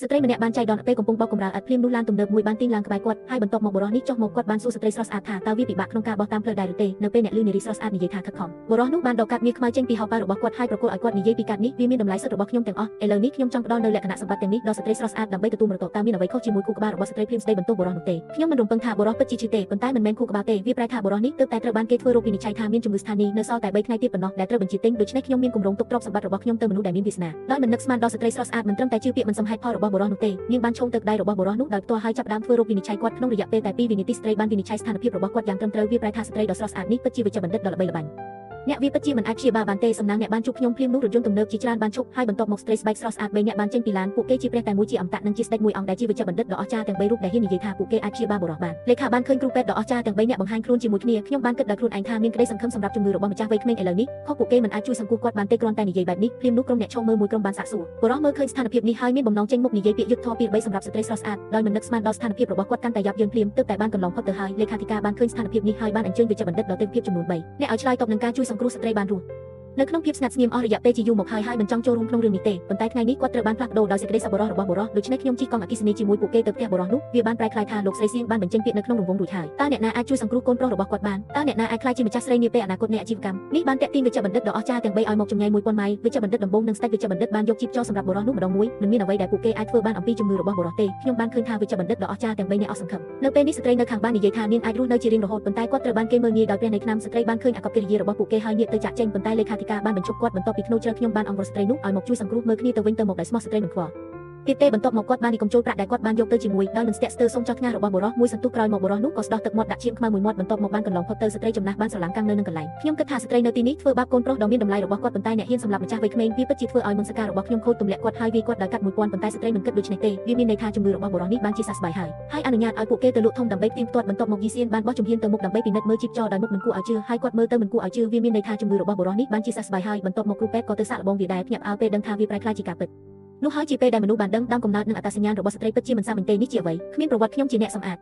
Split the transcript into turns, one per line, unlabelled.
ស្ត្រីម្នាក់បានចៃដន្យពេលកំពុងបោកកំរើអត់ភ្លាមនោះឡានទំនើបមួយបានទាញឡើងក្បែរគាត់ហើយបន្ទាប់មកបុរសនេះចុះមកគាត់បានសួរស្ត្រីស្រស់ស្អាតថាតើវាពិបាកក្នុងការបោះតាមផ្លូវដែរឬទេនៅពេលអ្នកលឺនារីស្រស់ស្អាតនិយាយថាខិតខំបុរសនោះបានដកកាត់មាសខ្មៅចេញពីហោប៉ៅរបស់គាត់ហើយប្រគល់ឲ្យគាត់និយាយពីកាត់នេះវាមានតម្លៃសុទ្ធរបស់ខ្ញុំទាំងអស់ឥឡូវនេះខ្ញុំចង់ផ្ដល់នូវលក្ខណៈសម្បត្តិទាំងនេះដល់ស្ត្រីស្រស់ស្អាតដើម្បីទទួលមរតកតើមានអ្វីខុសជាមួយគូក្បាលរបស់ស្ត្រីភ្លាមស្ដីបន្ទោសបុរសនោះទេខ្ញុំមិនរំពឹងថាបុរសពិតជាឈឺទេប៉ុន្តែមិនមែនគូក្បាលទេវាប្រែថាបុរសនេះទើបតែត្រូវបានគេធ្វើរោគវិនិច្ឆ័យថាមានជំងឺស្ថានីយ៍នៅសល់តែ3ថ្ងៃទៀតប៉ុណ្ណោះដែលត្រូវបញ្ជាទិញដូច្នេះខ្ញុំមានគម្រោងទុកទ្រព្យសម្បត្តិរបស់ខ្ញុំទៅមនុស្សដែលមានវាសនាដោយមិននឹកស្មានដល់ស្ត្រីស្រស់ស្អាតមិនត្រឹមតែជឿពាក្យមិនសមហេតុផលរបស់បុរសនោះទេនាងបានឈោងទឹកដៃរបស់បុរសនោះដោយផ្ទាល់ហើយចាប់ផ្ដើមធ្វើរោគវិនិច្ឆ័យគាត់ក្នុងរយៈពេលតែ2វិនាទីស្ត្រីបានវិនិច្ឆ័យស្ថានភាពរបស់គាត់យ៉ាងត្រឹមត្រូវវាប្រែថាស្ត្រីដ៏ស្រស់ស្អាតនេះពិតជាវិជ្ជបណ្ឌិតដ៏ល្បីល្បាញអ្នកវាពិតជាមិនអាចព្យាបាលបានទេសំណាងអ្នកបានជួបខ្ញុំភ្លាមនោះរថយន្តទំនើបជាច្រើនបានឈប់ហើយបន្ទាប់មកស្ត្រីស្បែកស្រស់ស្អាត3នាក់បានចេញពីឡានពួកគេជាព្រះតែមួយជាអមតៈនិងជាស្ដេចមួយអង្គដែលជាវិជ្ជបណ្ឌិតដ៏អស្ចារ្យទាំង3រូបដែលហ៊ាននិយាយថាពួកគេអាចព្យាបាលបុរសបានលេខាបានឃើញគ្រូពេទ្យដ៏អស្ចារ្យទាំង3នាក់បង្ហាញខ្លួនជាមួយគ្នាខ្ញុំបានគិតដល់ខ្លួនឯងថាមានក្តីសង្ឃឹមសម្រាប់ជំងឺរបស់ម្ចាស់វ័យក្មេងឥឡូវនេះខុសពួកគេមិនអាចជួយសង្គ្រោះគាត់បានទេគ្រាន់តែនិយាយបែបនេះភ្លាមនោះក្រុមអ្នកឈោមើលមួយក្រុមបានសាកសួរបុរសមើលឃើញស្ថានភាពនេះហើយមានបំណងចេញមុខនិយាយពាក្យយុត្តិធម៌ពី3សម្រាប់ស្ត្រីស្រស់ស្អាតដោយមិននឹកស្មានដល់ស្ថានភាពរបស់គាត់កាន់តែយ៉ាប់យ៉ឺនភ្លាមទើបតែបានកន្លងផុតទៅហើយលេខាធិការបានឃើញស្ថានភាពនេះហើយបានអញ្ជើញវិជ្ជបណ្ឌិតដ៏ទើបភាពចំនួន3អ្នកឲ្យឆ្លើយតបនឹងការជួយសង្គ្រោះស្ត្រីបានរស់នៅក្នុងភាពស្ងាត់ស្ងៀមអស់រយៈពេលជាយូរមកហើយមិនចង់ចូលរួមក្នុងរឿងនេះទេប៉ុន្តែថ្ងៃនេះគាត់ត្រូវបានផ្លាស់ប្ដូរដោយសេចក្តីសប្បុរសរបស់បុរសដូច្នេះខ្ញុំជិះកង់អគ្គិសនីជាមួយពួកគេទៅផ្ទះបុរសនោះវាបានប្រែក្លាយថាលោកស្រីសៀងបានបញ្ចេញពាក្យនៅក្នុងរង្វង់រួចហើយតើអ្នកណាអាចជួយសង្គ្រោះកូនប្រុសរបស់គាត់បានតើអ្នកណាអាចក្លាយជាម្ចាស់ស្រីនាពេលអនាគតនៃអាជីវកម្មនេះបានតាក់ទាញវិជ្ជបណ្ឌិតដ៏អស្ចារ្យទាំង3ឲ្យមកចម្ងាយ1000ម៉ៃល៍វិជ្ជបណ្ឌិតដំបូងនិងស្ដេចវិជ្ជបណ្ឌិតបានយកជីបចរសម្រាប់បុរសនោះម្ដងមួយមិនមានអ្វីដែលពួកគេអាចធ្វើបានអំពីជំងឺរបស់បុរសទេខ្ញុំបានឃើញថាវិជ្ជបណ្ឌិតដ៏អស្ចារ្យទាំង3នាក់អស់សង្ឃឹមនៅពេលនេះស្ត្រីនៅខាងបាននិយាយថានាងអាចរស់នៅជារៀងរហូតប៉ុន្តែគាត់ត្រូវបានគេមើលងាយដោយព្រះនៃឆ្នាំស្ត្រីបានឃើញអាកប្បកិរិយារបស់ពួកគេហើយងាកទៅចាក់ចេញប៉ុន្តែលេខាធិការបានបញ្ឈប់គាត់បន្ទាប់ពីធ្នូជ្រើខ្ញុំបានអង្គរស្ត្រីនោះឲ្យមកជួយសង្គ្រោះមើលគ្នាទៅវិញទៅមកដោយស្មោះស្ត្រីមិនខ្វល់ទៀតទេបន្ទាប់មកគាត់បាននិកំចូលប្រាក់ដែលគាត់បានយកទៅជាមួយដោយមិនស្ទាក់ស្ទើរសុំចោះឆ្ងាយរបស់បុរសមួយសន្ទុះក្រោយមកបុរសនោះក៏ស្ដោះទឹកមាត់ដាក់ឈាមខ្មៅមួយមាត់បន្ទាប់មកបានកន្លងផុតទៅស្ត្រីចំណាស់បានស្រឡាំងកាំងនៅនឹងកន្លែងខ្ញុំគិតថាស្ត្រីនៅទីនេះធ្វើបាបកូនប្រុសដ៏មានតម្លៃរបស់គាត់ប៉ុន្តែអ្នកហ៊ានសម្លាប់ម្ចាស់វ័យក្មេងវាពិតជាធ្វើឲ្យមន្តសការរបស់ខ្ញុំខូចទម្លាក់គាត់ហើយវាគាត់ដោយកាត់1000ប៉ុន្តែស្ត្រីមិនគិតដូចនេះទេវាមានន័យថាជំងឺរបស់បុរសនេះបានជាសះស្បើយហើយអនុញ្ញាតឲ្យពួកគេទៅលក់ធំដើម្បីផ្ទៀងផ្ទាត់បន្ទាប់មកយីសៀនបានបោះជំហានទៅមុខដើម្បីពិនិត្យមើលជីបចរដោយមុខមិនគួរឲ្យជឿហើយគាត់មើលទៅមិនគួរឲ្យជឿវាមានន័យថាជំងឺរបស់បុរសនេះបានជាសះស្បើយហើយបន្ទាប់មកគ្រូពេទ្យក៏ទៅសាកល្បងវាដែរភ្ញាក់ផ្អើលពេលដឹងថាវាប្រែក្លាយជាការពិតនោះហើយជាពេលដែលមនុស្សបានដឹងដើមកំណើតនិងអត្តសញ្ញាណរបស់ស្ត្រីពិតជាមិនសាមញ្ញទេនេះជាអ្វីគ្មានប្រវត្តិខ្ញុំជាអ្នកសម្អាត